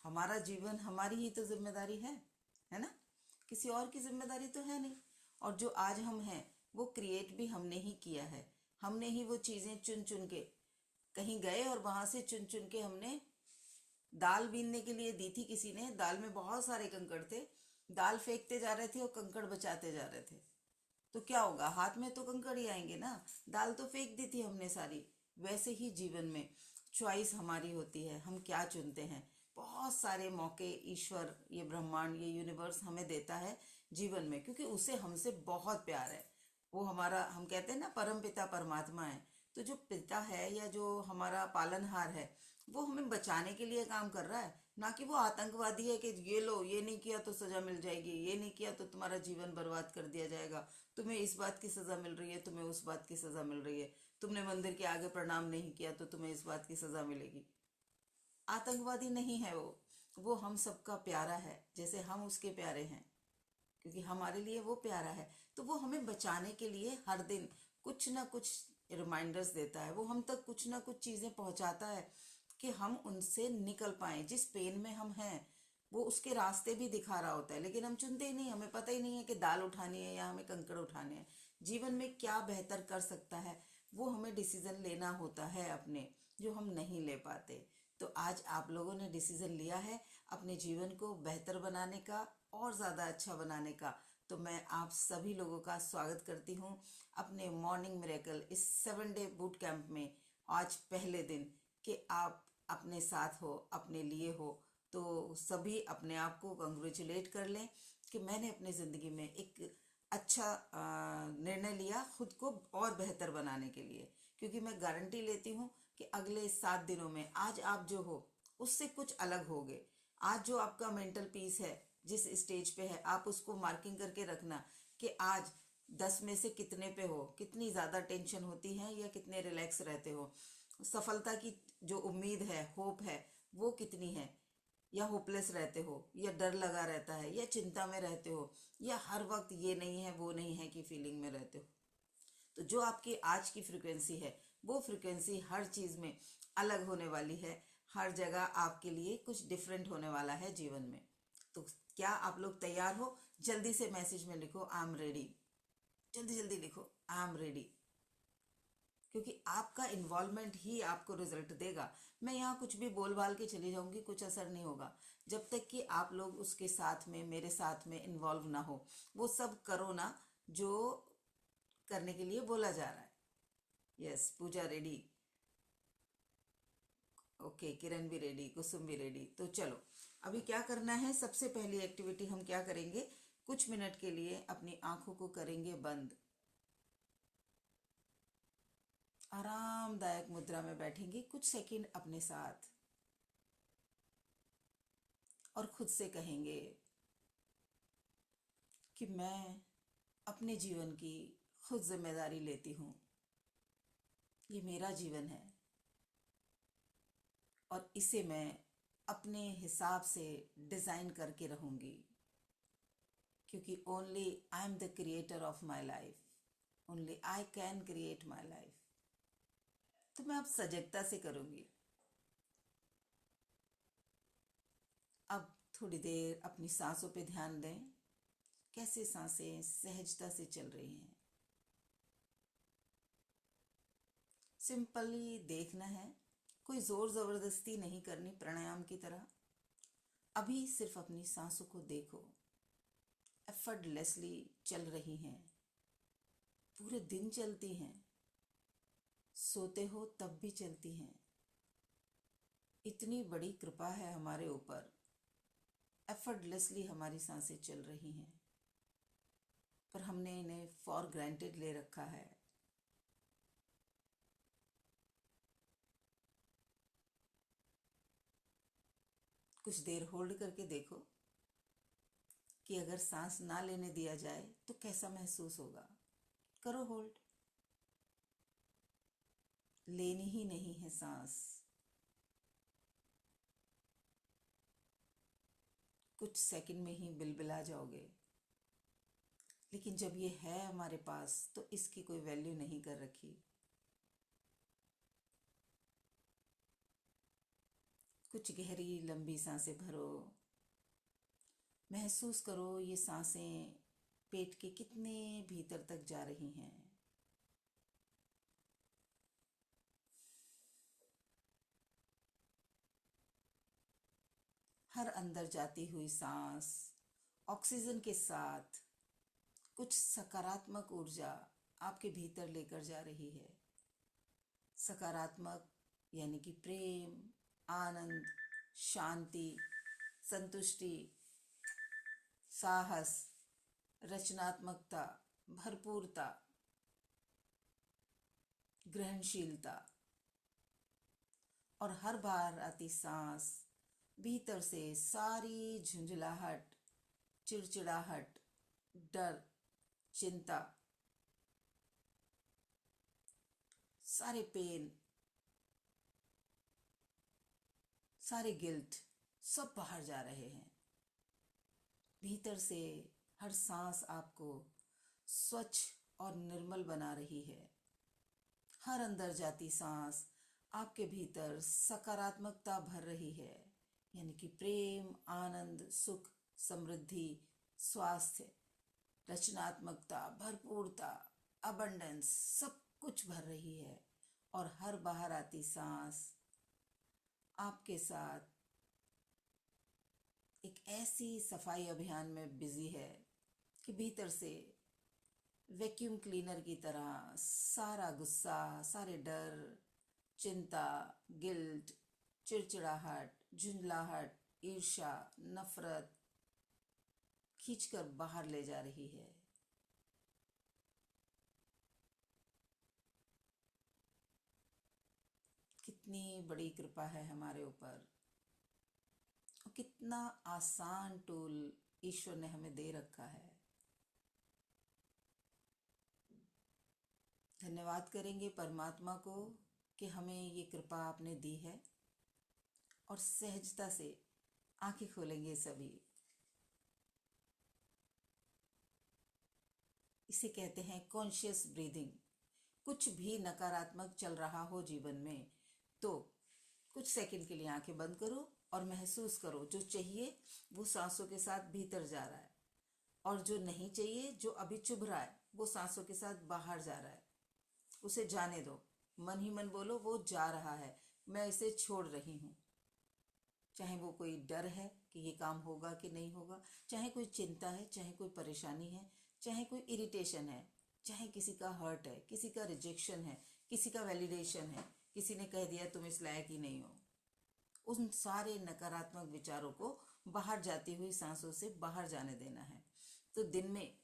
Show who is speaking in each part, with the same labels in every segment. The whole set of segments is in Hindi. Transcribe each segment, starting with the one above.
Speaker 1: हमारा जीवन हमारी ही तो जिम्मेदारी है ना। किसी और की जिम्मेदारी तो है नहीं। और जो आज हम हैं वो क्रिएट भी हमने ही किया है। हमने ही वो चीज़ें चुन चुन के कहीं गए और वहाँ से चुन चुन के हमने दाल बीनने के लिए दी थी किसी ने, दाल में बहुत सारे कंकड़ थे, दाल फेंकते जा रहे थे और कंकड़ बचाते जा रहे थे। तो क्या होगा, हाथ में तो कंकड़ ही आएंगे ना, दाल तो फेंक दी थी हमने सारी। वैसे ही जीवन में चॉइस हमारी होती है, हम क्या चुनते हैं। बहुत सारे मौके ईश्वर, ये ब्रह्मांड, ये यूनिवर्स हमें देता है जीवन में, क्योंकि उसे हमसे बहुत प्यार है। वो हमारा, हम कहते हैं ना, परम पिता परमात्मा है। तो जो पिता है या जो हमारा पालनहार है, वो हमें बचाने के लिए काम कर रहा है, ना कि वो आतंकवादी है कि ये लो, ये नहीं किया तो सजा मिल जाएगी, ये नहीं किया तो तुम्हारा जीवन बर्बाद कर दिया जाएगा, तुम्हें इस बात की सजा मिल रही है, तुम्हें उस बात की सजा मिल रही है, तुमने मंदिर के आगे प्रणाम नहीं किया तो तुम्हें इस बात की सजा मिलेगी। आतंकवादी नहीं है वो हम सबका प्यारा है, जैसे हम उसके प्यारे हैं, क्योंकि हमारे लिए वो प्यारा है। तो वो हमें बचाने के लिए हर दिन कुछ ना कुछ रिमाइंडर्स देता है, वो हम तक कुछ ना कुछ चीज़ें पहुंचाता है कि हम उनसे निकल पाएँ। जिस पेन में हम हैं वो उसके रास्ते भी दिखा रहा होता है, लेकिन हम चुनते ही नहीं। हमें पता ही नहीं है कि दाल उठानी है या हमें कंकड़ उठाने हैं। जीवन में क्या बेहतर कर सकता है वो हमें डिसीजन लेना होता है अपने, जो हम नहीं ले पाते। तो आज आप लोगों ने डिसीजन लिया है अपने जीवन को बेहतर बनाने का और ज़्यादा अच्छा बनाने का। तो मैं आप सभी लोगों का स्वागत करती हूँ अपने मॉर्निंग मिरेकल इस 7 डे बूट कैंप में। आज पहले दिन कि आप अपने साथ हो, अपने लिए हो। तो सभी अपने आप को कंग्रेचुलेट कर लें कि मैंने अपनी ज़िंदगी में एक अच्छा निर्णय लिया खुद को और बेहतर बनाने के लिए। क्योंकि मैं गारंटी लेती हूँ कि अगले 7 दिनों में आज आप जो हो उससे कुछ अलग होगे। आज जो आपका मेंटल पीस है, जिस स्टेज पे है, आप उसको मार्किंग करके रखना कि आज 10 में से कितने पे हो, कितनी ज़्यादा टेंशन होती है या कितने रिलैक्स रहते हो, सफलता की जो उम्मीद है, होप है, वो कितनी है, या होपलेस रहते हो, या डर लगा रहता है, या चिंता में रहते हो, या हर वक्त ये नहीं है वो नहीं है की फीलिंग में रहते हो। तो जो आपकी आज की फ्रिक्वेंसी है वो फ्रिक्वेंसी हर चीज़ में अलग होने वाली है। हर जगह आपके लिए कुछ डिफरेंट होने वाला है जीवन में। तो क्या आप लोग तैयार हो? जल्दी से मैसेज में लिखो आई एम रेडी। जल्दी जल्दी लिखो आई एम रेडी, क्योंकि आपका इन्वॉल्वमेंट ही आपको रिजल्ट देगा। मैं यहाँ कुछ भी बोल बाल के चली जाऊंगी, कुछ असर नहीं होगा जब तक कि आप लोग उसके साथ में, मेरे साथ में इन्वॉल्व ना हो। वो सब करो ना जो करने के लिए बोला जा रहा है। यस, पूजा रेडी, ओके, किरण भी रेडी, कुसुम भी रेडी। तो चलो, अभी क्या करना है, सबसे पहली एक्टिविटी हम क्या करेंगे, कुछ मिनट के लिए अपनी आंखों को करेंगे बंद। आरामदायक मुद्रा में बैठेंगे कुछ सेकंड अपने साथ और खुद से कहेंगे कि मैं अपने जीवन की खुद जिम्मेदारी लेती हूँ। ये मेरा जीवन है और इसे मैं अपने हिसाब से डिज़ाइन करके रहूँगी, क्योंकि only I am the creator of my life, only I can create my life. तो मैं अब सजगता से करूँगी। अब थोड़ी देर अपनी सांसों पे ध्यान दें, कैसे सांसें सहजता से चल रही हैं। सिंपली देखना है, कोई जोर ज़बरदस्ती नहीं करनी प्राणायाम की तरह। अभी सिर्फ अपनी सांसों को देखो, एफर्टलेसली चल रही हैं, पूरे दिन चलती हैं, सोते हो तब भी चलती हैं। इतनी बड़ी कृपा है हमारे ऊपर, एफर्टलेसली हमारी सांसें चल रही हैं, पर हमने इन्हें फॉर ग्रांटेड ले रखा है। कुछ देर होल्ड करके देखो कि अगर सांस ना लेने दिया जाए तो कैसा महसूस होगा। करो होल्ड। लेनी ही नहीं है सांस। कुछ सेकंड में ही बिलबिला जाओगे, लेकिन जब ये है हमारे पास तो इसकी कोई वैल्यू नहीं कर रखी। कुछ गहरी लंबी सांसें भरो। महसूस करो ये सांसें पेट के कितने भीतर तक जा रही हैं। हर अंदर जाती हुई सांस ऑक्सीजन के साथ कुछ सकारात्मक ऊर्जा आपके भीतर लेकर जा रही है। सकारात्मक यानी कि प्रेम, आनंद, शांति, संतुष्टि, साहस, रचनात्मकता, भरपूरता, ग्रहणशीलता। और हर बार आती सांस भीतर से सारी झुंझलाहट, चिड़चिड़ाहट, डर, चिंता, सारे पेन, सारे गिल्ट सब बाहर जा रहे हैं। भीतर से हर सांस आपको स्वच्छ और निर्मल बना रही है। हर अंदर जाती सांस आपके भीतर सकारात्मकता भर रही है, यानी कि प्रेम, आनंद, सुख, समृद्धि, स्वास्थ्य, रचनात्मकता, भरपूरता, अबंडेंस सब कुछ भर रही है। और हर बाहर आती सांस आपके साथ एक ऐसी सफाई अभियान में बिजी है कि भीतर से वैक्यूम क्लीनर की तरह सारा गुस्सा, सारे डर, चिंता, गिल्ट, चिड़चिड़ाहट, झुंझलाहट, ईर्ष्या, नफरत खींचकर बाहर ले जा रही है। कितनी बड़ी कृपा है हमारे ऊपर, और कितना आसान टूल ईश्वर ने हमें दे रखा है। धन्यवाद करेंगे परमात्मा को कि हमें ये कृपा आपने दी है, और सहजता से आंखें खोलेंगे सभी। इसे कहते हैं कॉन्शियस ब्रीदिंग। कुछ भी नकारात्मक चल रहा हो जीवन में तो कुछ सेकंड के लिए आंखें बंद करो और महसूस करो जो चाहिए वो सांसों के साथ भीतर जा रहा है, और जो नहीं चाहिए, जो अभी चुभ रहा है, वो सांसों के साथ बाहर जा रहा है। उसे जाने दो। मन ही मन बोलो वो जा रहा है, मैं इसे छोड़ रही हूँ। चाहे वो कोई डर है कि ये काम होगा कि नहीं होगा, चाहे कोई चिंता है, चाहे कोई परेशानी है, चाहे कोई इरिटेशन है, चाहे किसी का हर्ट है, किसी का रिजेक्शन है, किसी का वैलिडेशन है, किसी ने कह दिया तुम इस लायक ही नहीं हो। उन सारे नकारात्मक विचारों को बाहर जाती हुई सांसों से बाहर जाने देना है। तो दिन में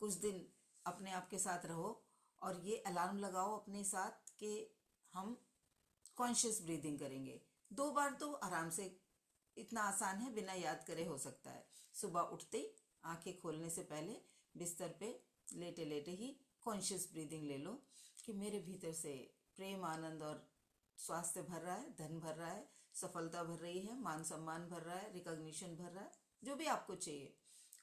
Speaker 1: कुछ दिन अपने आप के साथ रहो और ये अलार्म लगाओ अपने साथ कि हम कॉन्शियस ब्रीदिंग करेंगे। 2 बार तो आराम से, इतना आसान है, बिना याद करे हो सकता है। सुबह उठते ही आंखें खोलने से पहले बिस्तर पे लेटे लेटे ही कॉन्शियस ब्रीदिंग ले लो कि मेरे भीतर से प्रेम, आनंद और स्वास्थ्य भर रहा है, धन भर रहा है, सफलता भर रही है, मान सम्मान भर रहा है, रिकॉग्निशन भर रहा है, जो भी आपको चाहिए।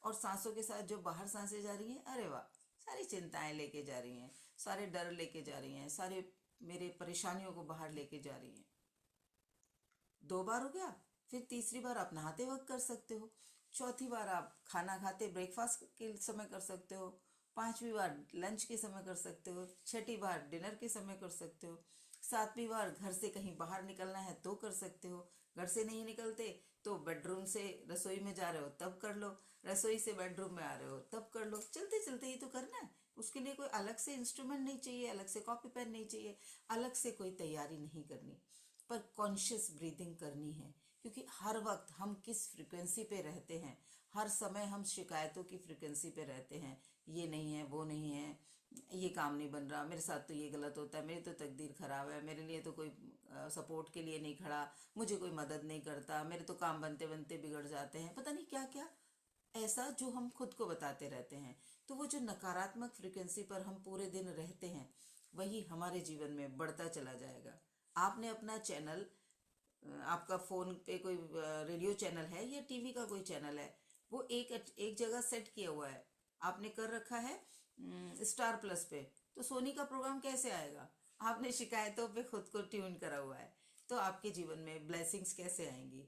Speaker 1: और सांसों के साथ जो बाहर सांसें जा रही हैं, अरे वाह, सारी चिंताएं लेके जा रही हैं, सारे डर लेके जा रही हैं, सारे मेरे परेशानियों को बाहर लेके जा रही हैं। 2 बार हो गया, फिर तीसरी बार आप नहाते वक्त कर सकते हो, चौथी बार आप खाना खाते ब्रेकफास्ट के समय कर सकते हो, 5वीं बार लंच के समय कर सकते हो, 6ठी बार डिनर के समय कर सकते हो, 7वीं बार घर से कहीं बाहर निकलना है तो कर सकते हो, घर से नहीं निकलते तो बेडरूम से रसोई में जा रहे हो तब कर लो, रसोई से बेडरूम में आ रहे हो तब कर लो। चलते चलते ही तो करना है। उसके लिए कोई अलग से इंस्ट्रूमेंट नहीं चाहिए, अलग से कॉपी पेन नहीं चाहिए, अलग से कोई तैयारी नहीं करनी, पर कॉन्शियस ब्रीदिंग करनी है। क्योंकि हर वक्त हम किस फ्रिक्वेंसी पे रहते हैं, हर समय हम शिकायतों की फ्रिक्वेंसी पे रहते हैं। ये नहीं है, वो नहीं है, ये काम नहीं बन रहा, मेरे साथ तो ये गलत होता है, मेरी तो तकदीर खराब है, मेरे लिए तो कोई सपोर्ट के लिए नहीं खड़ा, मुझे कोई मदद नहीं करता, मेरे तो काम बनते बनते बिगड़ जाते हैं, पता नहीं क्या क्या ऐसा जो हम खुद को बताते रहते हैं। तो वो जो नकारात्मक फ्रिक्वेंसी पर हम पूरे दिन रहते हैं, वही हमारे जीवन में बढ़ता चला जाएगा। आपने अपना चैनल, आपका फ़ोन पे कोई रेडियो चैनल है या टीवी का कोई चैनल है, वो एक जगह सेट किया हुआ है, आपने कर रखा है स्टार प्लस पे, तो सोनी का प्रोग्राम कैसे आएगा? आपने शिकायतों पे खुद को ट्यून करा हुआ है। तो आपके जीवन में ब्लेसिंग्स कैसे आएंगी?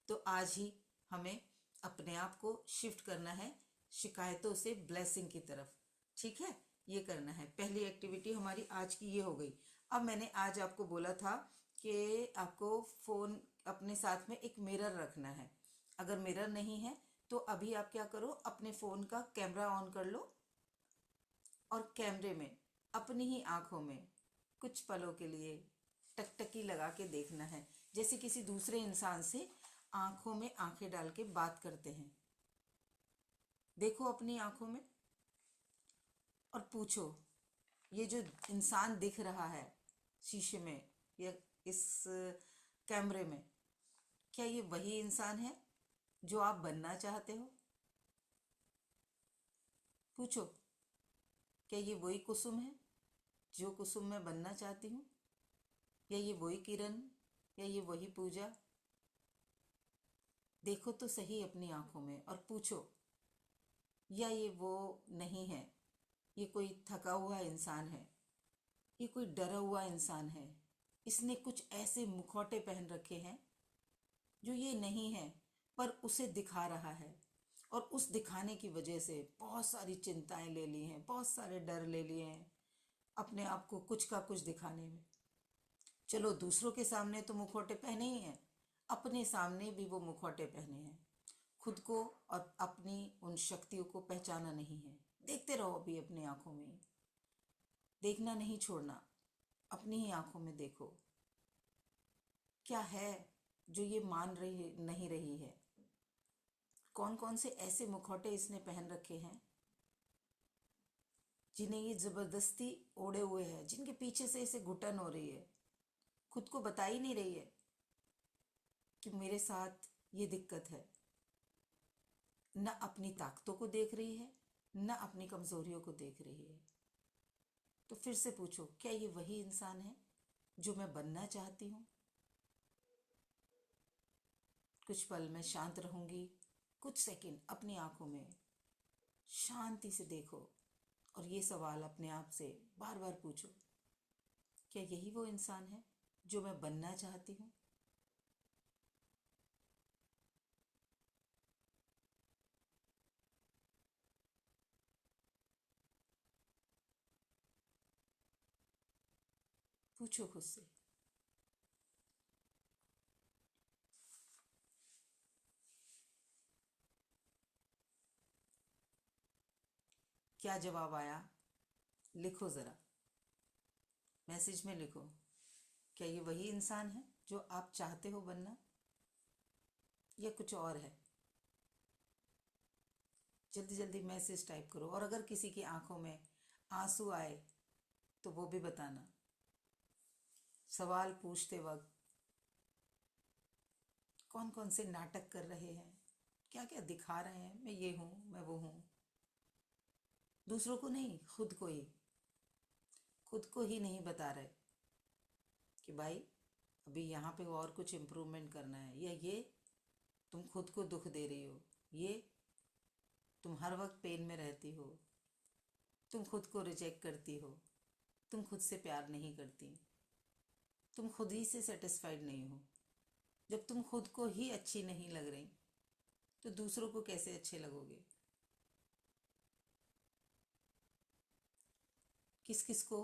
Speaker 1: तो आज ही हमें अपने आप को शिफ्ट करना है शिकायतों से ब्लेसिंग की तरफ। ठीक है, ये करना है। पहली एक्टिविटी हमारी आज की ये हो गई। अब मैंने आज आपको बोला था कि आपको फ़ोन अपने साथ में एक मिरर रखना है। अगर मिरर नहीं है तो अभी आप क्या करो, अपने फ़ोन का कैमरा ऑन कर लो और कैमरे में अपनी ही आंखों में कुछ पलों के लिए टकटकी लगा के देखना है, जैसे किसी दूसरे इंसान से आंखों में आंखें डाल के बात करते हैं। देखो अपनी आंखों में और पूछो, ये जो इंसान दिख रहा है शीशे में या इस कैमरे में, क्या ये वही इंसान है जो आप बनना चाहते हो? पूछो, क्या ये वही कुसुम है जो कुसुम मैं बनना चाहती हूँ? या ये वही किरण, या ये वही पूजा? देखो तो सही अपनी आंखों में और पूछो, या ये वो नहीं है, ये कोई थका हुआ इंसान है, ये कोई डरा हुआ इंसान है, इसने कुछ ऐसे मुखौटे पहन रखे हैं जो ये नहीं है पर उसे दिखा रहा है, और उस दिखाने की वजह से बहुत सारी चिंताएं ले ली हैं, बहुत सारे डर ले लिए हैं अपने आप को कुछ का कुछ दिखाने में। चलो, दूसरों के सामने तो मुखौटे पहने ही हैं, अपने सामने भी वो मुखौटे पहने हैं। खुद को और अपनी उन शक्तियों को पहचाना नहीं है। देखते रहो अभी अपनी आंखों में, देखना नहीं छोड़ना, अपनी ही आंखों में देखो क्या है जो ये मान रही नहीं रही है। कौन कौन से ऐसे मुखौटे इसने पहन रखे हैं जिन्हें ये जबरदस्ती ओढ़े हुए है, जिनके पीछे से इसे घुटन हो रही है, खुद को बता ही नहीं रही है कि मेरे साथ ये दिक्कत है। न अपनी ताकतों को देख रही है, न अपनी कमजोरियों को देख रही है। तो फिर से पूछो, क्या ये वही इंसान है जो मैं बनना चाहती हूँ? कुछ पल मैं शांत रहूंगी, कुछ सेकंड अपनी आंखों में शांति से देखो और ये सवाल अपने आप से बार बार पूछो, क्या यही वो इंसान है जो मैं बनना चाहती हूँ? पूछो खुद से। क्या जवाब आया? लिखो ज़रा, मैसेज में लिखो। क्या ये वही इंसान है जो आप चाहते हो बनना, या कुछ और है? जल्दी जल्दी मैसेज टाइप करो। और अगर किसी की आंखों में आंसू आए तो वो भी बताना। सवाल पूछते वक्त कौन कौन से नाटक कर रहे हैं, क्या क्या दिखा रहे हैं, मैं ये हूँ, मैं वो हूँ। दूसरों को नहीं, खुद को ही नहीं बता रहे कि भाई अभी यहाँ पे और कुछ इम्प्रूवमेंट करना है, या ये तुम खुद को दुख दे रही हो, ये तुम हर वक्त पेन में रहती हो, तुम खुद को रिजेक्ट करती हो, तुम खुद से प्यार नहीं करती, तुम खुद ही से सेटिस्फाइड नहीं हो। जब तुम खुद को ही अच्छी नहीं लग रही तो दूसरों को कैसे अच्छे लगोगे? किस किस को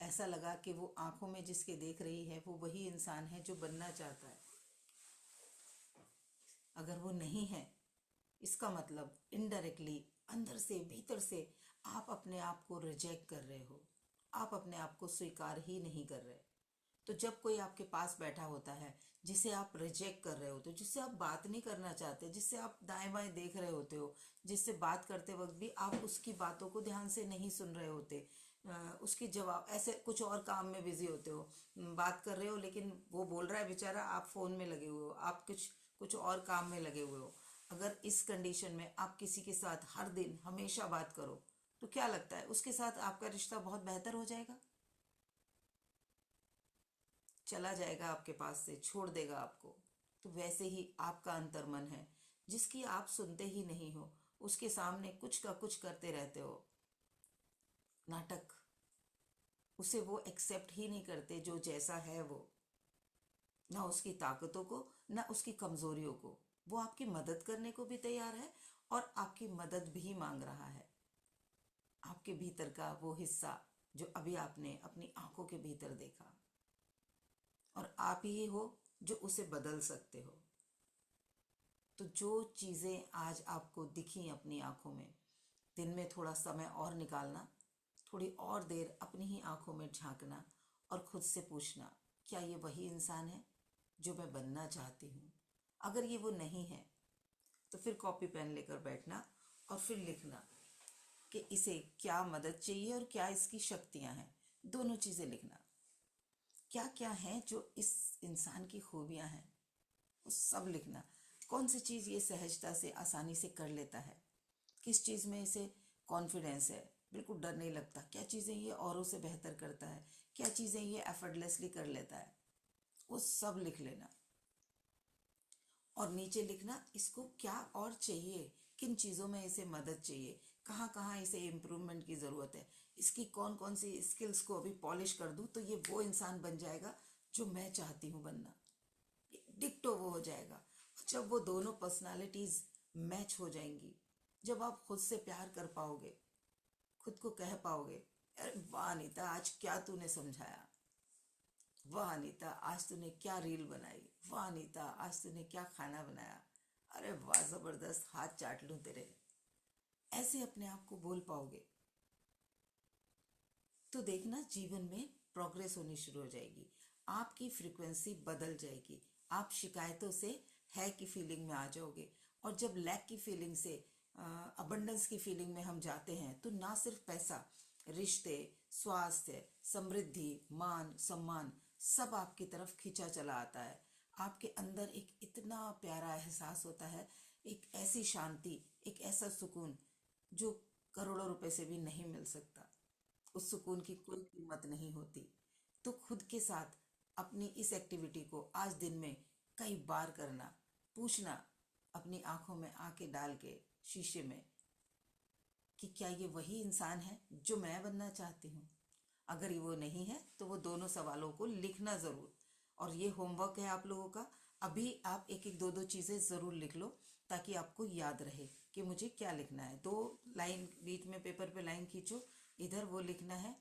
Speaker 1: ऐसा लगा कि वो आंखों में जिसके देख रही है वो वही इंसान है जो बनना चाहता है? अगर वो नहीं है, इसका मतलब इनडायरेक्टली, अंदर से भीतर से आप अपने आप को रिजेक्ट कर रहे हो, आप अपने आप को स्वीकार ही नहीं कर रहे। तो जब कोई आपके पास बैठा होता है जिसे आप रिजेक्ट कर रहे होते हो, जिससे आप बात नहीं करना चाहते, जिससे आप दाएं बाएं देख रहे होते हो, जिससे बात करते वक्त भी आप उसकी बातों को ध्यान से नहीं सुन रहे होते, उसके जवाब ऐसे कुछ और काम में बिजी होते हो, बात कर रहे हो लेकिन वो बोल रहा है बेचारा, आप फोन में लगे हुए हो, आप कुछ कुछ और काम में लगे हुए हो। अगर इस कंडीशन में आप किसी के साथ हर दिन हमेशा बात करो तो क्या लगता है उसके साथ आपका रिश्ता बहुत बेहतर हो जाएगा? चला जाएगा आपके पास से, छोड़ देगा आपको। तो वैसे ही आपका अंतर्मन है जिसकी आप सुनते ही नहीं हो, उसके सामने कुछ का कुछ करते रहते हो, नाटक। उसे वो एक्सेप्ट ही नहीं करते जो जैसा है वो, ना उसकी ताकतों को ना उसकी कमजोरियों को। वो आपकी मदद करने को भी तैयार है और आपकी मदद भी मांग रहा है। आपके भीतर का वो हिस्सा जो अभी आपने अपनी आंखों के भीतर देखा, और आप ही हो जो उसे बदल सकते हो। तो जो चीज़ें आज आपको दिखी अपनी आंखों में, दिन में थोड़ा समय और निकालना, थोड़ी और देर अपनी ही आंखों में झांकना और खुद से पूछना, क्या ये वही इंसान है जो मैं बनना चाहती हूँ? अगर ये वो नहीं है तो फिर कॉपी पेन लेकर बैठना और फिर लिखना कि इसे क्या मदद चाहिए और क्या इसकी शक्तियाँ हैं। दोनों चीज़ें लिखना, क्या क्या है जो इस इंसान की खूबियाँ हैं वो सब लिखना। कौन सी चीज़ ये सहजता से आसानी से कर लेता है, किस चीज़ में इसे कॉन्फिडेंस है, बिल्कुल डर नहीं लगता, क्या चीज़ें ये औरों से बेहतर करता है, क्या चीज़ें ये एफर्टलेसली कर लेता है, वो सब लिख लेना। और नीचे लिखना इसको क्या और चाहिए, किन चीज़ों में इसे मदद चाहिए, कहाँ कहाँ इसे इम्प्रूवमेंट की ज़रूरत है, इसकी कौन कौन सी स्किल्स को अभी पॉलिश कर दूँ तो ये वो इंसान बन जाएगा जो मैं चाहती हूँ बनना। डिक्टो वो हो जाएगा। जब वो दोनों पर्सनालिटीज मैच हो जाएंगी, जब आप खुद से प्यार कर पाओगे, खुद को कह पाओगे, अरे वाह अनीता आज क्या तूने समझाया, वाह अनीता आज तूने क्या रील बनाई, वाह अनीता आज तूने क्या खाना बनाया, अरे वाह जबरदस्त हाथ चाट लूं तेरे, ऐसे अपने आप को बोल पाओगे तो देखना जीवन में प्रोग्रेस होनी शुरू हो जाएगी। आपकी फ्रीक्वेंसी बदल जाएगी। आप शिकायतों से है की फीलिंग में आ जाओगे। और जब लैक की फीलिंग से अबंडेंस की फीलिंग में हम जाते हैं तो ना सिर्फ पैसा, रिश्ते, स्वास्थ्य, समृद्धि, मान, सम्मान सब आपकी तरफ खींचा चला आता है। आपके अंदर एक इतना प्यारा एहसास होता है, एक ऐसी शांति, एक ऐसा सुकून जो करोड़ों रुपए से भी नहीं मिल सकता। उस सुकून की कोई कीमत नहीं होती। तो खुद के साथ अपनी इस एक्टिविटी को आज दिन में कई बार करना, पूछना अपनी आंखों में आंखें डाल के शीशे में कि क्या ये वही इंसान है जो मैं बनना चाहती हूँ। अगर ये वो नहीं है तो वो दोनों सवालों को लिखना ज़रूर। और ये होमवर्क है आप लोगों का। अभी आप एक एक दो दो चीज़ें ज़रूर लिख लो ताकि आपको याद रहे कि मुझे क्या लिखना है। 2 लाइन बीच में पेपर पे लाइन खींचो, इधर वो लिखना है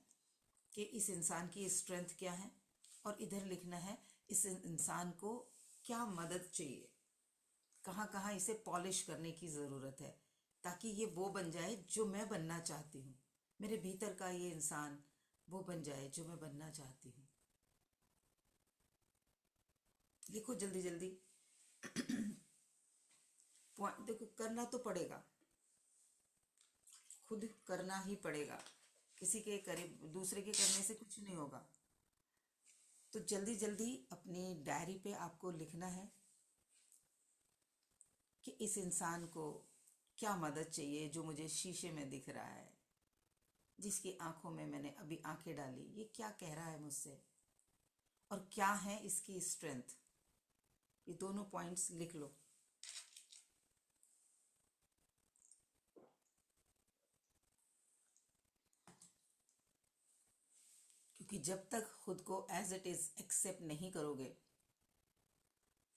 Speaker 1: कि इस इंसान की स्ट्रेंथ क्या है, और इधर लिखना है इस इंसान को क्या मदद चाहिए, कहाँ कहाँ इसे पॉलिश करने की ज़रूरत है ताकि ये वो बन जाए जो मैं बनना चाहती हूँ। मेरे भीतर का ये इंसान वो बन जाए जो मैं बनना चाहती हूँ। लिखो जल्दी जल्दी। पॉइंट देखो, करना तो पड़ेगा, खुद करना ही पड़ेगा। किसी के करे, दूसरे के करने से कुछ नहीं होगा। तो जल्दी जल्दी अपनी डायरी पे आपको लिखना है कि इस इंसान को क्या मदद चाहिए जो मुझे शीशे में दिख रहा है, जिसकी आंखों में मैंने अभी आंखें डाली, ये क्या कह रहा है मुझसे और क्या है इसकी स्ट्रेंथ। ये दोनों पॉइंट्स लिख लो। क्योंकि जब तक खुद को एज इट इज एक्सेप्ट नहीं करोगे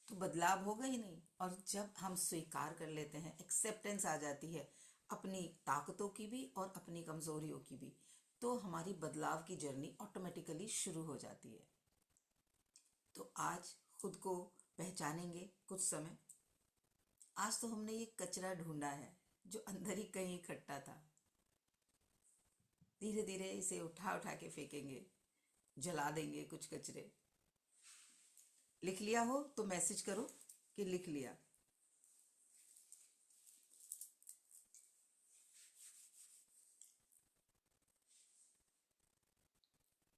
Speaker 1: तो बदलाव होगा ही नहीं। और जब हम स्वीकार कर लेते हैं, एक्सेप्टेंस आ जाती है अपनी ताकतों की भी और अपनी कमजोरियों की भी, तो हमारी बदलाव की जर्नी ऑटोमेटिकली शुरू हो जाती है। तो आज खुद को पहचानेंगे कुछ समय। आज तो हमने ये कचरा ढूंढा है जो अंदर ही कहीं इकट्ठा था। धीरे धीरे इसे उठा उठा के फेंकेंगे, जला देंगे कुछ कचरे। लिख लिया हो तो मैसेज करो कि लिख लिया।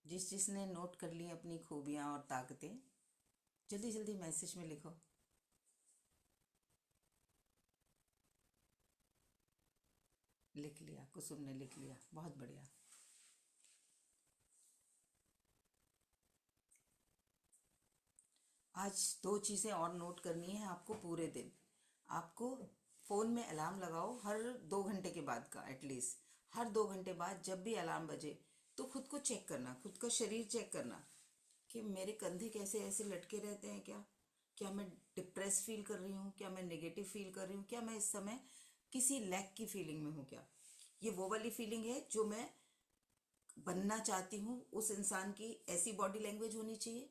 Speaker 1: जिस जिसने नोट कर ली अपनी खूबियां और ताकतें, जल्दी जल्दी मैसेज में लिखो। लिख लिया, कुसुम ने लिख लिया, बहुत बढ़िया। आज 2 चीज़ें और नोट करनी है आपको पूरे दिन। आपको फ़ोन में अलार्म लगाओ हर 2 घंटे के बाद का, एटलीस्ट हर 2 घंटे बाद जब भी अलार्म बजे तो खुद को चेक करना, खुद का शरीर चेक करना कि मेरे कंधे कैसे ऐसे लटके रहते हैं, क्या मैं डिप्रेस फील कर रही हूँ, क्या मैं नेगेटिव फील कर रही हूँ, क्या मैं इस समय किसी लैक की फीलिंग में हूँ, क्या ये वो वाली फीलिंग है जो मैं बनना चाहती हूँ, उस इंसान की ऐसी बॉडी लैंग्वेज होनी चाहिए।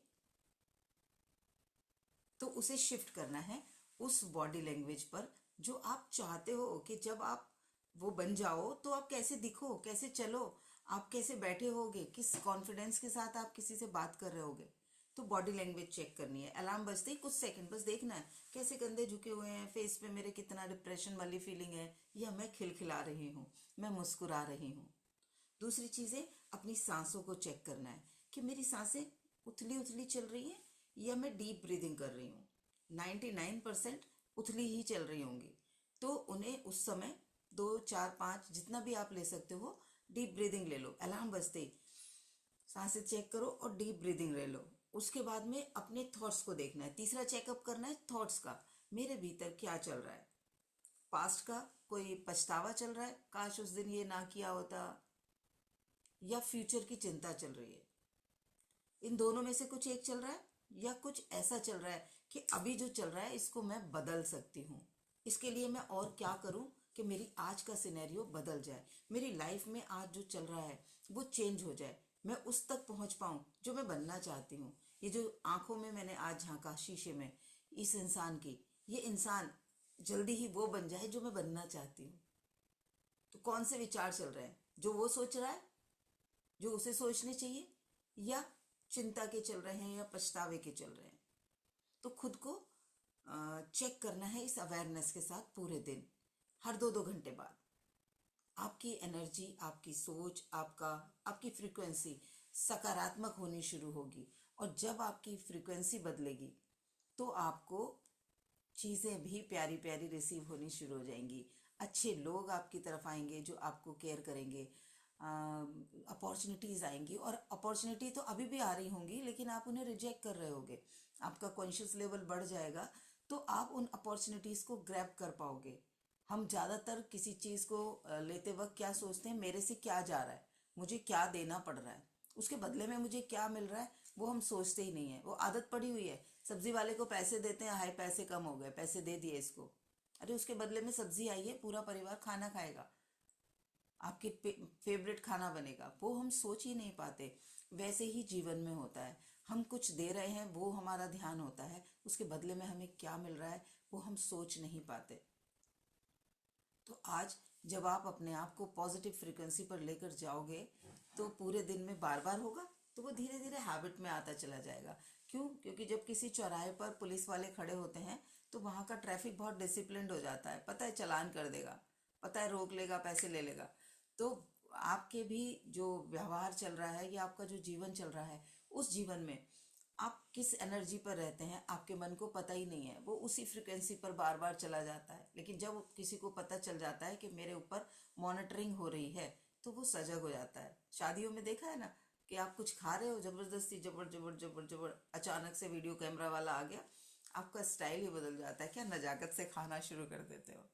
Speaker 1: तो उसे शिफ्ट करना है उस बॉडी लैंग्वेज पर जो आप चाहते हो कि जब आप वो बन जाओ तो आप कैसे दिखो, कैसे चलो, आप कैसे बैठे होगे, किस कॉन्फिडेंस के साथ आप किसी से बात कर रहे होगे। तो बॉडी लैंग्वेज चेक करनी है। अलार्म बजते ही कुछ सेकंड बस देखना है कैसे कंधे झुके हुए हैं, फेस पे मेरे कितना डिप्रेशन वाली फीलिंग है, या मैं खिलखिला रही हूँ, मैं मुस्कुरा रही हूँ। दूसरी चीज़ है अपनी सांसों को चेक करना है कि मेरी सांसें उथली उथली चल रही हैं या मैं डीप ब्रीदिंग कर रही हूँ। 99% उथली ही चल रही होंगी। तो उन्हें उस समय 2 4 5 जितना भी आप ले सकते हो डीप ब्रीदिंग ले लो। अलार्म बजते ही सांसें चेक करो और डीप ब्रीदिंग ले लो। उसके बाद में अपने थॉट्स को देखना है। तीसरा चेकअप करना है थॉट्स का, मेरे भीतर क्या चल रहा है। पास्ट का कोई पछतावा चल रहा है, काश उस दिन ये ना किया होता, या फ्यूचर की चिंता चल रही है। इन दोनों में से कुछ एक चल रहा है, या कुछ ऐसा चल रहा है कि अभी जो चल रहा है इसको मैं बदल सकती हूँ। इसके लिए मैं और क्या करूँ कि मेरी आज का सिनेरियो बदल जाए, मेरी लाइफ में आज जो चल रहा है वो चेंज हो जाए, मैं उस तक पहुँच पाऊँ जो मैं बनना चाहती हूँ। ये जो आंखों में मैंने आज झांका शीशे में इस इंसान की, ये इंसान जल्दी ही वो बन जाए जो मैं बनना चाहती हूँ। तो कौन से विचार चल रहे हैं, जो वो सोच रहा है, जो उसे सोचने चाहिए, या चिंता के चल रहे हैं या पछतावे के चल रहे हैं। तो खुद को चेक करना है इस अवेयरनेस के साथ पूरे दिन, हर 2 2 घंटे बाद। आपकी एनर्जी, आपकी सोच, आपकी फ्रीक्वेंसी सकारात्मक होनी शुरू होगी। और जब आपकी फ्रीक्वेंसी बदलेगी तो आपको चीज़ें भी प्यारी प्यारी रिसीव होनी शुरू हो जाएंगी। अच्छे लोग आपकी तरफ आएंगे जो आपको केयर करेंगे। अपॉर्चुनिटीज़ आएंगी, और अपॉर्चुनिटी तो अभी भी आ रही होंगी लेकिन आप उन्हें रिजेक्ट कर रहे होगे। आपका कॉन्शियस लेवल बढ़ जाएगा तो आप उन अपॉर्चुनिटीज़ को ग्रैब कर पाओगे। हम ज़्यादातर किसी चीज़ को लेते वक्त क्या सोचते हैं, मेरे से क्या जा रहा है, मुझे क्या देना पड़ रहा है, उसके बदले में मुझे क्या मिल रहा है, वो हम सोचते ही नहीं है। वो आदत पड़ी हुई है। सब्जी वाले को पैसे देते हैं, हाय पैसे कम हो गए, पैसे दे दिए इसको, अरे उसके बदले में सब्जी आई है, पूरा परिवार खाना खाएगा, आपके फेवरेट खाना बनेगा, वो हम सोच ही नहीं पाते। वैसे ही जीवन में होता है, हम कुछ दे रहे हैं वो हमारा ध्यान होता है, उसके बदले में हमें क्या मिल रहा है वो हम सोच नहीं पाते। तो आज जब आप अपने आप को पॉजिटिव फ्रीक्वेंसी पर लेकर जाओगे तो पूरे दिन में बार बार होगा तो वो धीरे धीरे हैबिट में आता चला जाएगा। क्यों? क्योंकि जब किसी चौराहे पर पुलिस वाले खड़े होते हैं तो वहाँ का ट्रैफिक बहुत डिसिप्लिन्ड हो जाता है, पता है चालान कर देगा, पता है रोक लेगा, पैसे ले लेगा। तो आपके भी जो व्यवहार चल रहा है या आपका जो जीवन चल रहा है, उस जीवन में आप किस एनर्जी पर रहते हैं आपके मन को पता ही नहीं है, वो उसी फ्रिक्वेंसी पर बार बार चला जाता है। लेकिन जब किसी को पता चल जाता है कि मेरे ऊपर मॉनिटरिंग हो रही है तो वो सजग हो जाता है। शादियों में देखा है ना कि आप कुछ खा रहे हो, जबरदस्ती जबर जबर जबर जबर अचानक से वीडियो कैमरा वाला आ गया, आपका स्टाइल ही बदल जाता है, क्या नज़ाकत से खाना शुरू कर देते हो।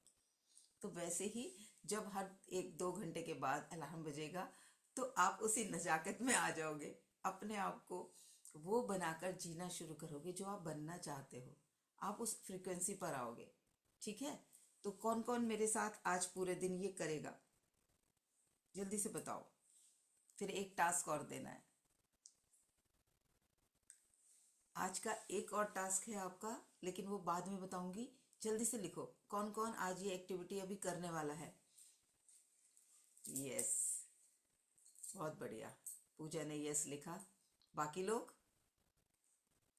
Speaker 1: तो वैसे ही जब हर 1 2 घंटे के बाद अलार्म बजेगा तो आप उसी नज़ाकत में आ जाओगे, अपने आप को वो बनाकर जीना शुरू करोगे जो आप बनना चाहते हो, आप उस फ्रीक्वेंसी पर आओगे। ठीक है? तो कौन कौन मेरे साथ आज पूरे दिन ये करेगा, जल्दी से बताओ, फिर एक टास्क और देना है। आज का एक और टास्क है आपका, लेकिन वो बाद में बताऊंगी। जल्दी से लिखो कौन कौन आज ये एक्टिविटी अभी करने वाला है। यस, बहुत बढ़िया, पूजा ने यस लिखा। बाकी लोग,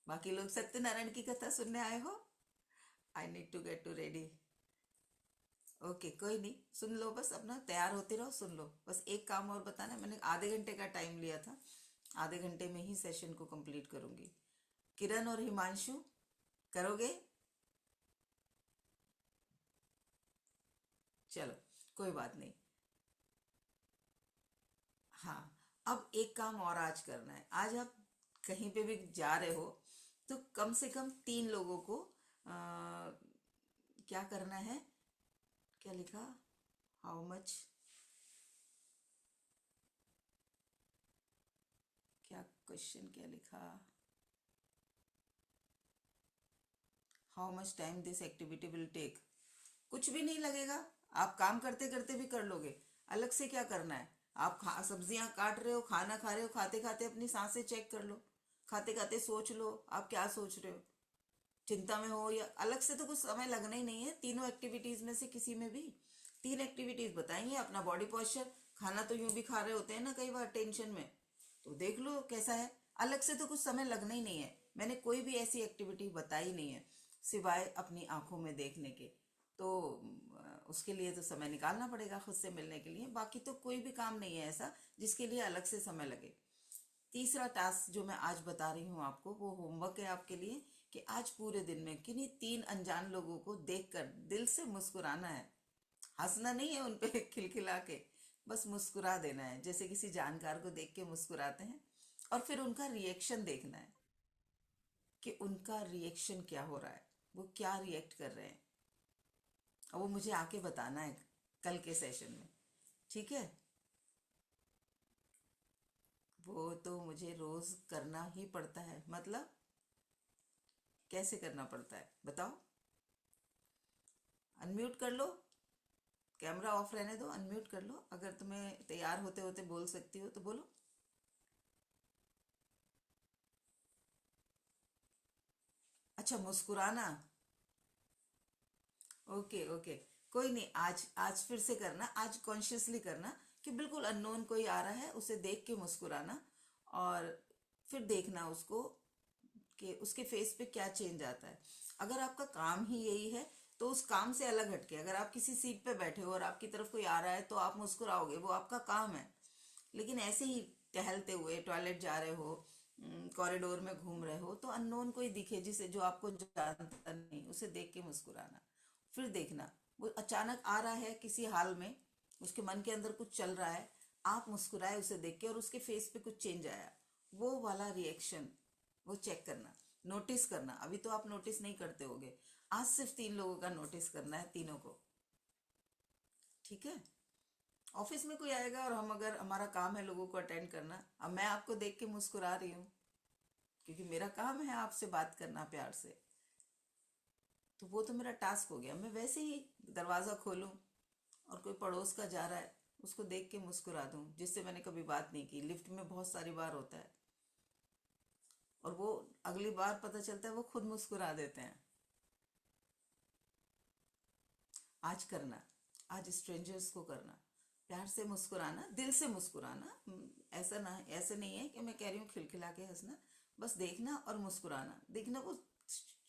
Speaker 1: बाकी लोग सत्यनारायण की कथा सुनने आए हो? I need to get to ready. Okay, कोई नहीं, सुन लो, बस अपना तैयार होते रहो, सुन लो। बस एक काम और बताना है, मैंने आधे घंटे का टाइम लिया था, आधे घंटे में ही सेशन को कंप्लीट करूंगी। किरण और हिमांशु करोगे? चलो, कोई बात नहीं। हाँ, अब एक काम और आज करना है। आज आप कहीं पे भी जा रहे हो तो कम से कम 3 लोगों को क्या करना है, क्या लिखा, हाउ मच, क्वेश्चन क्या लिखा, how much time this activity will take. कुछ भी नहीं लगेगा, आप काम करते करते भी कर लोगे। अलग से क्या करना है, आप सब्जियां काट रहे हो, खाना खा रहे हो, खाते खाते अपनी सांसें चेक कर लो, खाते खाते सोच लो आप क्या सोच रहे हो, चिंता में हो या अलग से तो कुछ समय लगना ही नहीं है। तीनों एक्टिविटीज में से किसी में भी 3 एक्टिविटीज बताएंगे। अपना बॉडी पॉस्चर, खाना तो यूं भी खा रहे होते हैं ना कई बार टेंशन में, तो देख लो कैसा है। अलग से तो कुछ समय लगना ही नहीं है। मैंने कोई भी ऐसी एक्टिविटी बताई नहीं है सिवाय अपनी आंखों में देखने के। तो उसके लिए तो समय निकालना पड़ेगा खुद से मिलने के लिए। बाकी तो कोई भी काम नहीं है ऐसा जिसके लिए अलग से समय लगे। तीसरा टास्क जो मैं आज बता रही हूँ आपको, वो होमवर्क है आपके लिए कि आज पूरे दिन में किन्हीं 3 अनजान लोगों को देखकर दिल से मुस्कुराना है। हंसना नहीं है उन पे खिलखिला के, बस मुस्कुरा देना है जैसे किसी जानकार को देख के मुस्कुराते हैं। और फिर उनका रिएक्शन देखना है कि उनका रिएक्शन क्या हो रहा है, वो क्या रिएक्ट कर रहे हैं, और वो मुझे आके बताना है कल के सेशन में, ठीक है। वो तो मुझे रोज करना ही पड़ता है। मतलब कैसे करना पड़ता है बताओ। अनम्यूट कर लो, कैमरा ऑफ रहने दो, अनम्यूट कर लो। अगर तुम्हें तैयार होते होते बोल सकती हो तो बोलो। अच्छा, मुस्कुराना। ओके ओके, कोई नहीं। आज आज फिर से करना, आज कॉन्शियसली करना कि बिल्कुल अननोन कोई आ रहा है उसे देख के मुस्कुराना, और फिर देखना उसको कि उसके फेस पे क्या चेंज आता है। अगर आपका काम ही यही है तो उस काम से अलग हटके, अगर आप किसी सीट पे बैठे हो और आपकी तरफ कोई आ रहा है तो आप मुस्कुराओगे, वो आपका काम है। लेकिन ऐसे ही टहलते हुए टॉयलेट जा रहे हो, कॉरिडोर में घूम रहे हो, तो अननोन कोई दिखे जिसे जो आपको जानता नहीं, उसे देख के मुस्कुराना। फिर देखना वो अचानक आ रहा है किसी हाल में, उसके मन के अंदर कुछ चल रहा है, आप मुस्कुराए उसे देख के और उसके फेस पे कुछ चेंज आया, वो वाला रिएक्शन वो चेक करना, नोटिस करना। अभी तो आप नोटिस नहीं करते होगे, आज सिर्फ 3 लोगों का नोटिस करना है, तीनों को, ठीक है। ऑफिस में कोई आएगा और हम अगर हमारा काम है लोगों को अटेंड करना, अब मैं आपको देख के मुस्कुरा रही हूँ क्योंकि मेरा काम है आपसे बात करना प्यार से, तो वो तो मेरा टास्क हो गया। मैं वैसे ही दरवाज़ा खोलूँ और कोई पड़ोस का जा रहा है उसको देख के मुस्कुरा दूँ जिससे मैंने कभी बात नहीं की। लिफ्ट में बहुत सारी बार होता है, और वो अगली बार पता चलता है वो खुद मुस्कुरा देते हैं। आज करना, आज स्ट्रेंजर्स को करना, प्यार से मुस्कुराना, दिल से मुस्कुराना। ऐसा ना, ऐसे नहीं है कि मैं कह रही हूँ खिलखिला के हंसना, बस देखना और मुस्कुराना। देखना वो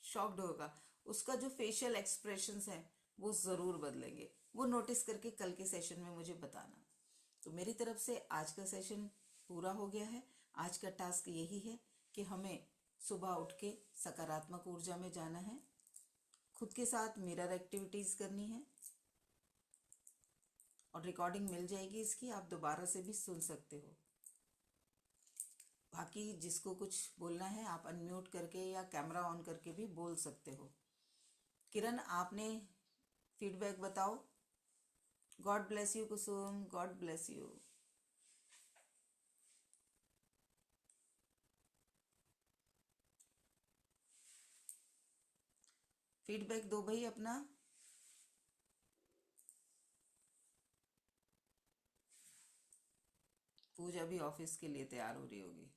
Speaker 1: शॉक्ड होगा, उसका जो फेशियल एक्सप्रेशंस हैं वो ज़रूर बदलेंगे। वो नोटिस करके कल के सेशन में मुझे बताना। तो मेरी तरफ से आज का सेशन पूरा हो गया है। आज का टास्क यही है कि हमें सुबह उठ के सकारात्मक ऊर्जा में जाना है, खुद के साथ मिरर एक्टिविटीज़ करनी है, और रिकॉर्डिंग मिल जाएगी इसकी, आप दोबारा से भी सुन सकते हो। बाकी जिसको कुछ बोलना है आप अनम्यूट करके या कैमरा ऑन करके भी बोल सकते हो। किरण, आपने फीडबैक बताओ। God bless you Kusum, God bless you. Feedback दो भाई अपना। पूजा भी ऑफिस के लिए तैयार हो रही होगी।